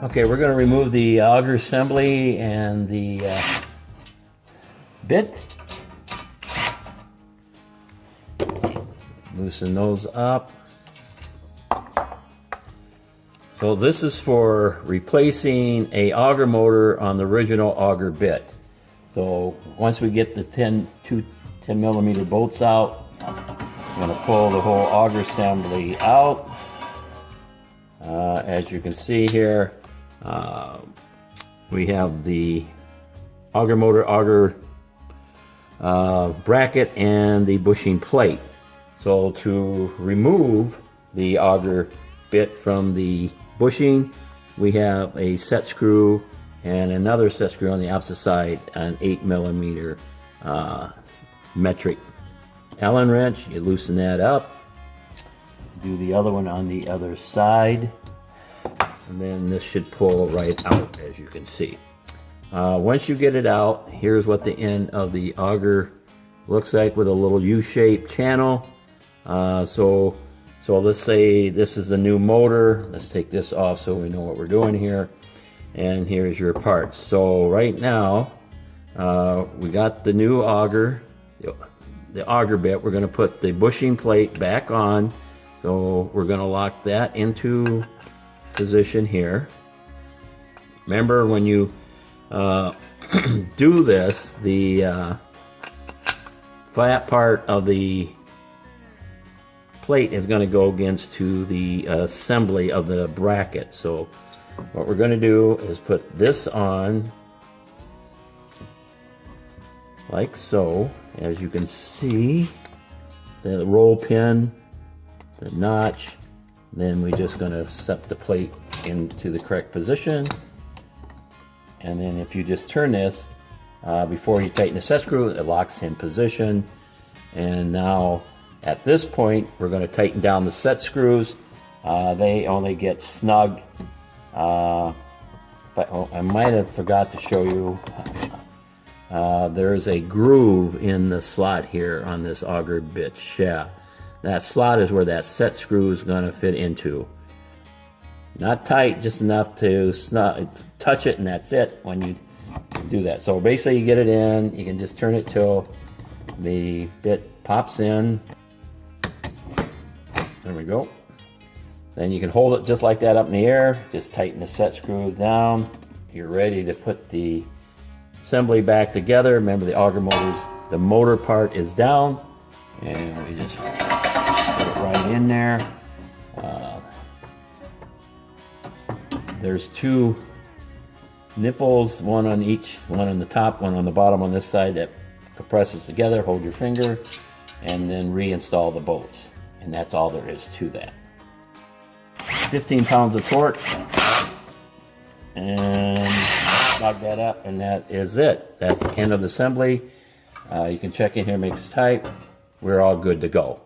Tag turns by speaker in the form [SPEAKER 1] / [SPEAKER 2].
[SPEAKER 1] Okay, we're going to remove the auger assembly and the bit. Loosen those up. So this is for replacing a auger motor on the original auger bit. So once we get the 10 millimeter bolts out, I'm going to pull the whole auger assembly out. As you can see here, we have the auger motor, auger bracket, and the bushing plate. So to remove the auger bit from the bushing, we have a set screw and another set screw on the opposite side, an 8 millimeter metric Allen wrench. You loosen that up, do the other one on the other side, and then this should pull right out, as you can see. Once you get it out, here's what the end of the auger looks like, with a little U-shaped channel. So let's say this is the new motor. Let's take this off so we know what we're doing here. And here's your parts. So right now, we got the new auger, the auger bit. We're going to put the bushing plate back on. So we're going to lock that into position here. Remember, when you do this, the flat part of the plate is going to go against to the assembly of the bracket. So what we're going to do is put this on like so. As you can see, the roll pin, the notch, then we're just going to set the plate into the correct position. And then if you just turn this before you tighten the set screw, it locks in position. And now at this point, we're going to tighten down the set screws. They only get snug. But I might have forgot to show you. There's a groove in the slot here on this auger bit shaft. That slot is where that set screw is going to fit into. Not tight, just enough to touch it, and that's it when you do that. So basically, you get it in. You can just turn it till the bit pops in. There we go. Then you can hold it just like that up in the air. Just tighten the set screws down. You're ready to put the assembly back together. Remember, the auger motors, the motor part is down, and we just put it right in there. There's two nipples, one on each, one on the top, one on the bottom on this side, that compresses together. Hold your finger and then reinstall the bolts, and that's all there is to that. 15 pounds of torque, and lock that up, and that is it. That's the end of the assembly. You can check in here, make this tight. We're all good to go.